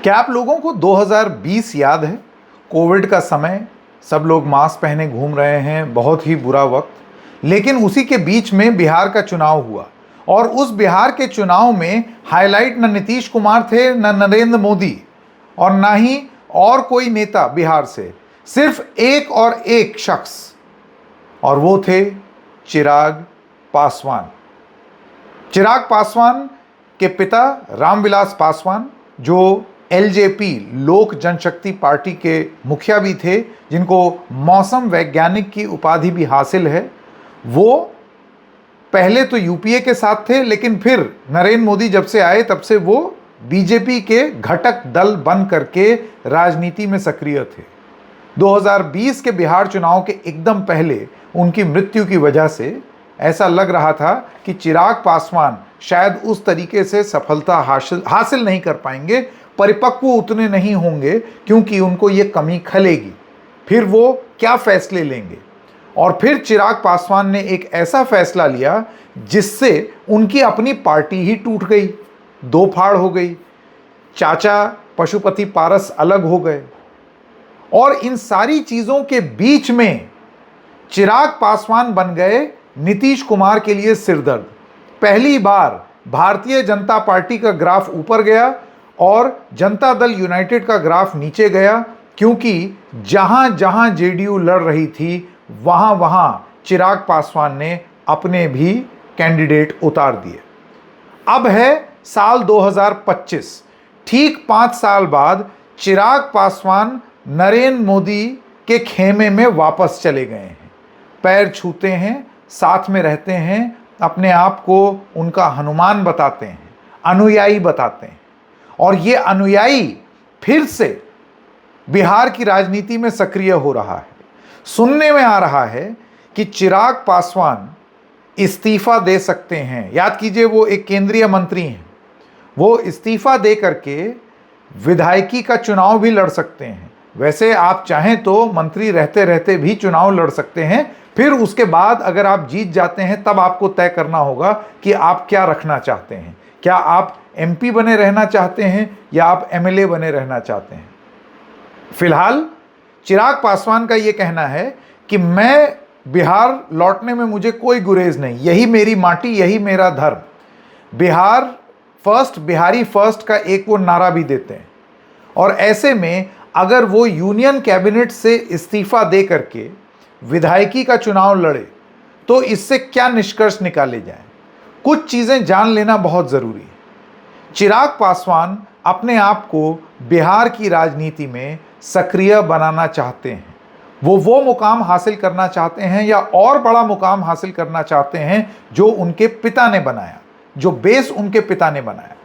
क्या आप लोगों को 2020 याद है? कोविड का समय, सब लोग मास्क पहने घूम रहे हैं, बहुत ही बुरा वक्त। लेकिन उसी के बीच में बिहार का चुनाव हुआ और उस बिहार के चुनाव में हाईलाइट न नीतीश कुमार थे, न नरेंद्र मोदी और ना ही और कोई नेता बिहार से। सिर्फ एक और एक शख्स, और वो थे चिराग पासवान। चिराग पासवान के पिता रामविलास पासवान, जो एलजेपी लोक जनशक्ति पार्टी के मुखिया भी थे, जिनको मौसम वैज्ञानिक की उपाधि भी हासिल है, वो पहले तो यूपीए के साथ थे, लेकिन फिर नरेंद्र मोदी जब से आए तब से वो बीजेपी के घटक दल बन करके राजनीति में सक्रिय थे। 2020 के बिहार चुनाव के एकदम पहले उनकी मृत्यु की वजह से ऐसा लग रहा था कि चिराग पासवान शायद उस तरीके से सफलता हासिल नहीं कर पाएंगे, परिपक्व उतने नहीं होंगे, क्योंकि उनको ये कमी खलेगी। फिर वो क्या फैसले लेंगे? और फिर चिराग पासवान ने एक ऐसा फैसला लिया जिससे उनकी अपनी पार्टी ही टूट गई, दो फाड़ हो गई। चाचा पशुपति पारस अलग हो गए और इन सारी चीज़ों के बीच में चिराग पासवान बन गए नीतीश कुमार के लिए सिरदर्द। पहली बार भारतीय जनता पार्टी का ग्राफ ऊपर गया और जनता दल यूनाइटेड का ग्राफ नीचे गया, क्योंकि जहां जहां जेडीयू लड़ रही थी वहां वहां चिराग पासवान ने अपने भी कैंडिडेट उतार दिए। अब है साल 2025, ठीक 5 साल बाद चिराग पासवान नरेंद्र मोदी के खेमे में वापस चले गए हैं। पैर छूते हैं, साथ में रहते हैं, अपने आप को उनका हनुमान बताते हैं, अनुयायी बताते हैं। और ये अनुयायी फिर से बिहार की राजनीति में सक्रिय हो रहा है। सुनने में आ रहा है कि चिराग पासवान इस्तीफा दे सकते हैं। याद कीजिए, वो एक केंद्रीय मंत्री हैं। वो इस्तीफा दे करके विधायकी का चुनाव भी लड़ सकते हैं। वैसे आप चाहें तो मंत्री रहते रहते भी चुनाव लड़ सकते हैं। फिर उसके बाद अगर आप जीत जाते हैं तब आपको तय करना होगा कि आप क्या रखना चाहते हैं। क्या आप एमपी बने रहना चाहते हैं या आप एमएलए बने रहना चाहते हैं? फिलहाल चिराग पासवान का यह कहना है कि मैं बिहार लौटने में मुझे कोई गुरेज नहीं, यही मेरी माटी, यही मेरा धर्म। बिहार फर्स्ट, बिहारी फर्स्ट का एक वो नारा भी देते हैं। और ऐसे में अगर वो यूनियन कैबिनेट से इस्तीफा दे करके विधायकी का चुनाव लड़े तो इससे क्या निष्कर्ष निकाले जाएं? कुछ चीजें जान लेना बहुत जरूरी है। चिराग पासवान अपने आप को बिहार की राजनीति में सक्रिय बनाना चाहते हैं। वो मुकाम हासिल करना चाहते हैं या और बड़ा मुकाम हासिल करना चाहते हैं जो उनके पिता ने बनाया, जो बेस उनके पिता ने बनाया।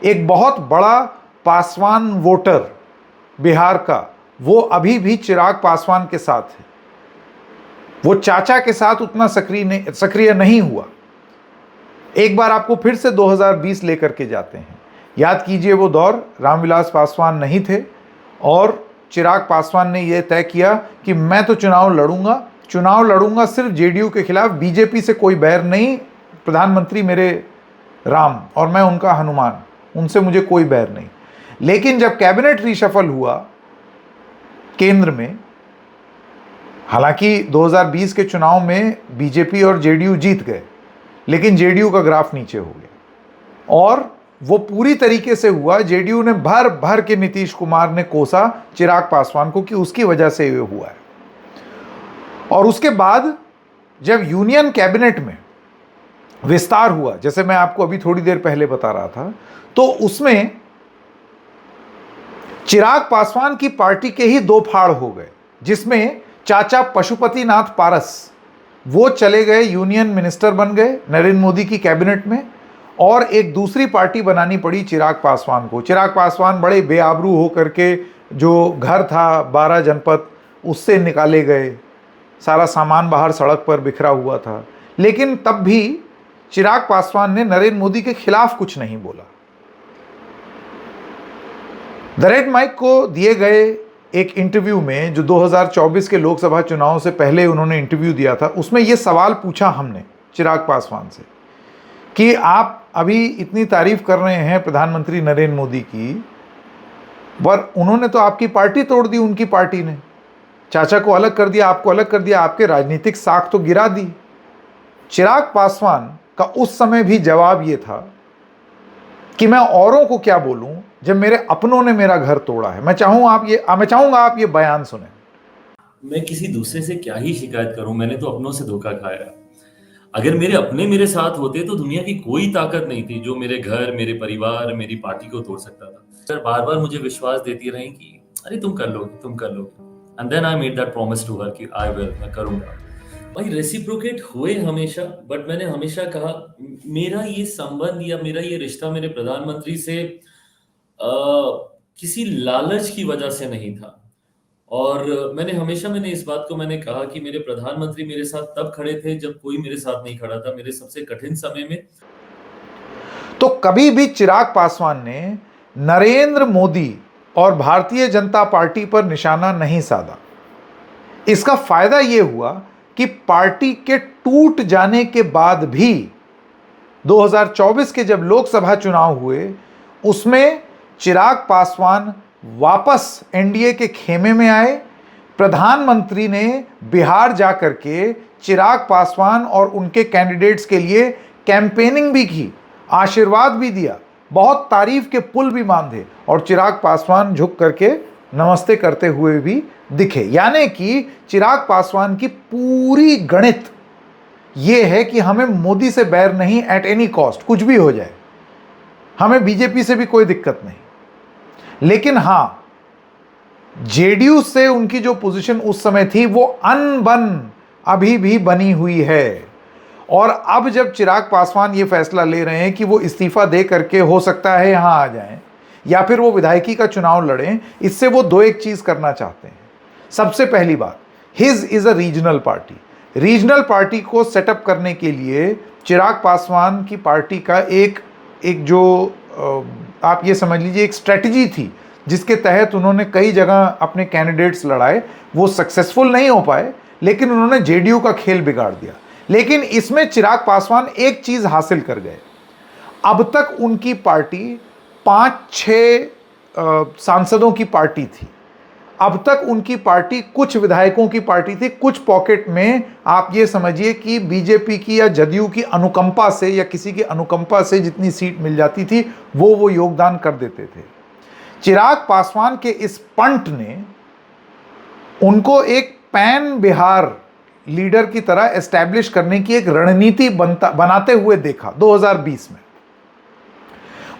एक बहुत बड़ा पासवान वोटर बिहार का, वो अभी भी चिराग पासवान के साथ है। वो चाचा के साथ उतना सक्रिय नहीं हुआ। एक बार आपको फिर से 2020 लेकर के जाते हैं। याद कीजिए, वो दौर रामविलास पासवान नहीं थे और चिराग पासवान ने यह तय किया कि मैं तो चुनाव लड़ूंगा सिर्फ जेडीयू के खिलाफ, बीजेपी से कोई बैर नहीं, प्रधानमंत्री मेरे राम और मैं उनका हनुमान, उनसे मुझे कोई बैर नहीं। लेकिन जब कैबिनेट रीशफल हुआ केंद्र में, हालांकि 2020 के चुनाव में बीजेपी और जेडीयू जीत गए, लेकिन जेडीयू का ग्राफ नीचे हो गया। और वो पूरी तरीके से हुआ, जेडीयू ने भर भर के नीतीश कुमार ने कोसा चिराग पासवान को कि उसकी वजह से ये हुआ है। और उसके बाद जब यूनियन कैबिनेट में विस्तार हुआ, जैसे मैं आपको अभी थोड़ी देर पहले बता रहा था, तो उसमें चिराग पासवान की पार्टी के ही दो फाड़ हो गए, जिसमें चाचा पशुपति नाथ पारस वो चले गए, यूनियन मिनिस्टर बन गए नरेंद्र मोदी की कैबिनेट में, और एक दूसरी पार्टी बनानी पड़ी चिराग पासवान को। चिराग पासवान बड़े बेआबरू होकर के, जो घर था 12 जनपद, उससे निकाले गए, सारा सामान बाहर सड़क पर बिखरा हुआ था। लेकिन तब भी चिराग पासवान ने नरेंद्र मोदी के खिलाफ कुछ नहीं बोला। द रेड माइक को दिए गए एक इंटरव्यू में, जो 2024 के लोकसभा चुनाव से पहले उन्होंने इंटरव्यू दिया था, उसमें यह सवाल पूछा हमने चिराग पासवान से कि आप अभी इतनी तारीफ कर रहे हैं प्रधानमंत्री नरेंद्र मोदी की, पर उन्होंने तो आपकी पार्टी तोड़ दी, उनकी पार्टी ने चाचा को अलग कर दिया, आपको अलग कर दिया, आपके राजनीतिक साख तो गिरा दी। चिराग पासवान का उस समय भी जवाब ये था कि मैं औरों को क्या बोलूं जब मेरे अपनों ने मेरा घर तोड़ा है। मैं चाहूंगा आप ये बयान सुने। मैं किसी दूसरे से क्या ही शिकायत करूं, मैंने तो अपनों से धोखा खाया। अगर मेरे अपने मेरे साथ होते तो दुनिया की कोई ताकत नहीं थी जो मेरे घर, मेरे परिवार, मेरी पार्टी को तोड़ सकता था। सर बार बार मुझे विश्वास देती रही कि अरे तुम कर लोगे, तुम कर लोगे। And then I made that promise to her कि आई विल, मैं करूंगा। भाई रेसिप्रोकेट हुए हमेशा, बट मैंने हमेशा कहा मेरा ये संबंध या मेरा ये रिश्ता मेरे प्रधानमंत्री से किसी लालच की वजह से नहीं था। और मैंने इस बात को मैंने कहा कि मेरे प्रधानमंत्री मेरे साथ तब खड़े थे जब कोई मेरे साथ नहीं खड़ा था, मेरे सबसे कठिन समय में। तो कभी भी चिराग पासवान ने नरेंद्र मोदी और भारतीय जनता पार्टी पर निशाना नहीं साधा। इसका फायदा यह हुआ कि पार्टी के टूट जाने के बाद भी 2024 के जब लोकसभा चुनाव हुए उसमें चिराग पासवान वापस एनडीए के खेमे में आए। प्रधानमंत्री ने बिहार जाकर के चिराग पासवान और उनके कैंडिडेट्स के लिए कैंपेनिंग भी की, आशीर्वाद भी दिया, बहुत तारीफ के पुल भी बांधे और चिराग पासवान झुक करके नमस्ते करते हुए भी दिखे। यानी कि चिराग पासवान की पूरी गणित ये है कि हमें मोदी से बैर नहीं, एट एनी कॉस्ट, कुछ भी हो जाए, हमें बीजेपी से भी कोई दिक्कत नहीं। लेकिन हां, जेडीयू से उनकी जो पोजीशन उस समय थी वो अनबन अभी भी बनी हुई है। और अब जब चिराग पासवान ये फैसला ले रहे हैं कि वो इस्तीफा दे करके हो सकता है यहां आ जाएं या फिर वो विधायकी का चुनाव लड़ें, इससे वो दो एक चीज करना चाहते हैं। सबसे पहली बात, his is a regional party. Regional party को सेटअप करने के लिए चिराग पासवान की पार्टी का एक जो आप ये समझ लीजिए एक स्ट्रेटजी थी जिसके तहत उन्होंने कई जगह अपने कैंडिडेट्स लड़ाए। वो सक्सेसफुल नहीं हो पाए लेकिन उन्होंने जेडीयू का खेल बिगाड़ दिया। लेकिन इसमें चिराग पासवान एक चीज हासिल कर गए। अब तक उनकी पार्टी 5-6 सांसदों की पार्टी थी। अब तक उनकी पार्टी कुछ विधायकों की पार्टी थी। कुछ पॉकेट में आप ये समझिए कि बीजेपी की या जदयू की अनुकंपा से या किसी की अनुकंपा से जितनी सीट मिल जाती थी वो योगदान कर देते थे। चिराग पासवान के इस पंट ने उनको एक पैन बिहार लीडर की तरह एस्टैब्लिश करने की एक रणनीति बनाते हुए देखा 2020 में।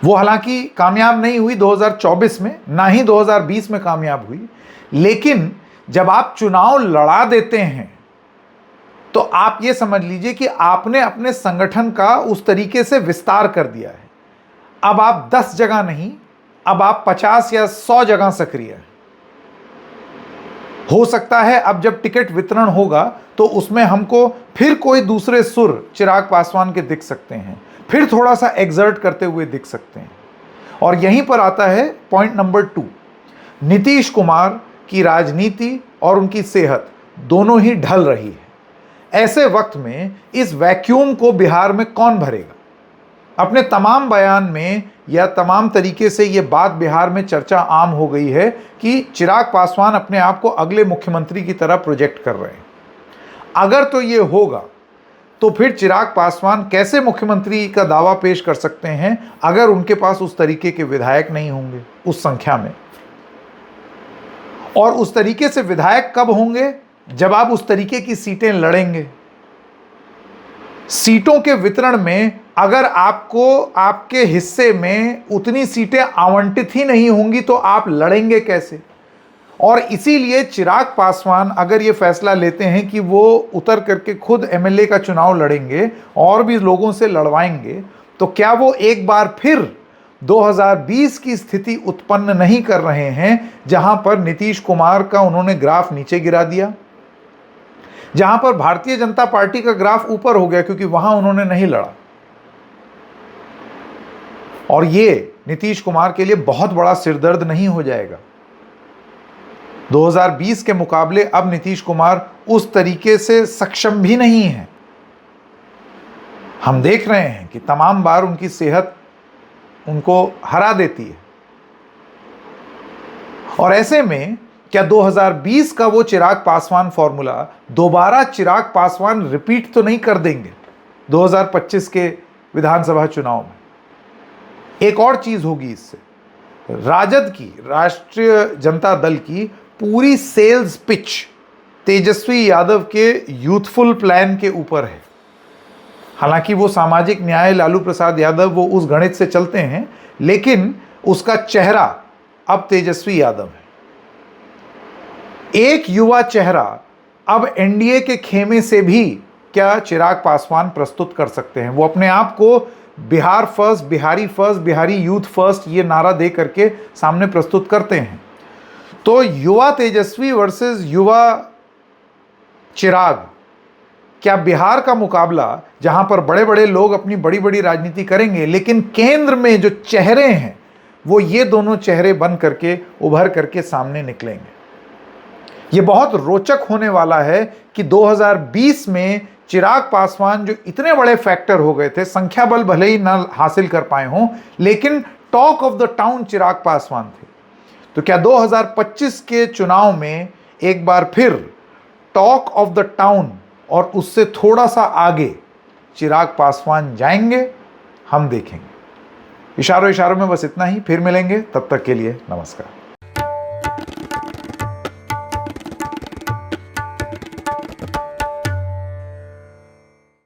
वो हालांकि कामयाब नहीं हुई 2024 में, ना ही 2020 में कामयाब हुई। लेकिन जब आप चुनाव लड़ा देते हैं तो आप ये समझ लीजिए कि आपने अपने संगठन का उस तरीके से विस्तार कर दिया है। अब आप 10 जगह नहीं, अब आप 50 या 100 जगह सक्रिय हैं। हो सकता है अब जब टिकट वितरण होगा तो उसमें हमको फिर कोई दूसरे सुर चिराग पासवान के दिख सकते हैं, फिर थोड़ा सा एग्जर्ट करते हुए दिख सकते हैं। और यहीं पर आता है पॉइंट नंबर 2। नीतीश कुमार की राजनीति और उनकी सेहत दोनों ही ढल रही है। ऐसे वक्त में इस वैक्यूम को बिहार में कौन भरेगा? अपने तमाम बयान में या तमाम तरीके से ये बात बिहार में चर्चा आम हो गई है कि चिराग पासवान अपने आप को अगले मुख्यमंत्री की तरह प्रोजेक्ट कर रहे हैं। अगर तो ये होगा तो फिर चिराग पासवान कैसे मुख्यमंत्री का दावा पेश कर सकते हैं अगर उनके पास उस तरीके के विधायक नहीं होंगे उस संख्या में। और उस तरीके से विधायक कब होंगे? जब आप उस तरीके की सीटें लड़ेंगे। सीटों के वितरण में अगर आपको आपके हिस्से में उतनी सीटें आवंटित ही नहीं होंगी तो आप लड़ेंगे कैसे? और इसीलिए चिराग पासवान अगर ये फैसला लेते हैं कि वो उतर करके खुद एमएलए का चुनाव लड़ेंगे और भी लोगों से लड़वाएंगे, तो क्या वो एक बार फिर 2020 की स्थिति उत्पन्न नहीं कर रहे हैं जहां पर नीतीश कुमार का उन्होंने ग्राफ नीचे गिरा दिया, जहां पर भारतीय जनता पार्टी का ग्राफ ऊपर हो गया क्योंकि वहां उन्होंने नहीं लड़ा। और ये नीतीश कुमार के लिए बहुत बड़ा सिरदर्द नहीं हो जाएगा? 2020 के मुकाबले अब नीतीश कुमार उस तरीके से सक्षम भी नहीं है। हम देख रहे हैं कि तमाम बार उनकी सेहत उनको हरा देती है। और ऐसे में क्या 2020 का वो चिराग पासवान फॉर्मूला दोबारा चिराग पासवान रिपीट तो नहीं कर देंगे 2025 के विधानसभा चुनाव में? एक और चीज होगी इससे, राजद की, राष्ट्रीय जनता दल की पूरी सेल्स पिच तेजस्वी यादव के यूथफुल प्लान के ऊपर है। हालांकि वो सामाजिक न्याय लालू प्रसाद यादव वो उस गणित से चलते हैं, लेकिन उसका चेहरा अब तेजस्वी यादव है। एक युवा चेहरा अब एनडीए के खेमे से भी क्या चिराग पासवान प्रस्तुत कर सकते हैं? वो अपने आप को Bihar first, Bihari youth first ये नारा दे करके सामने प्रस्तुत करते हैं। तो युवा तेजस्वी वर्सेस युवा चिराग, क्या बिहार का मुकाबला, जहां पर बड़े बड़े लोग अपनी बड़ी बड़ी राजनीति करेंगे, लेकिन केंद्र में जो चेहरे हैं वो ये दोनों चेहरे बन करके उभर करके सामने निकलेंगे। ये बहुत रोचक होने वाला है कि 2020 में चिराग पासवान जो इतने बड़े फैक्टर हो गए थे, संख्या बल भले ही ना हासिल कर पाए हों, लेकिन talk of the town Chirag Paswan थे। तो क्या 2025 के चुनाव में एक बार फिर टॉक ऑफ द टाउन और उससे थोड़ा सा आगे चिराग पासवान जाएंगे? हम देखेंगे। इशारों इशारों में बस इतना ही, फिर मिलेंगे, तब तक के लिए नमस्कार।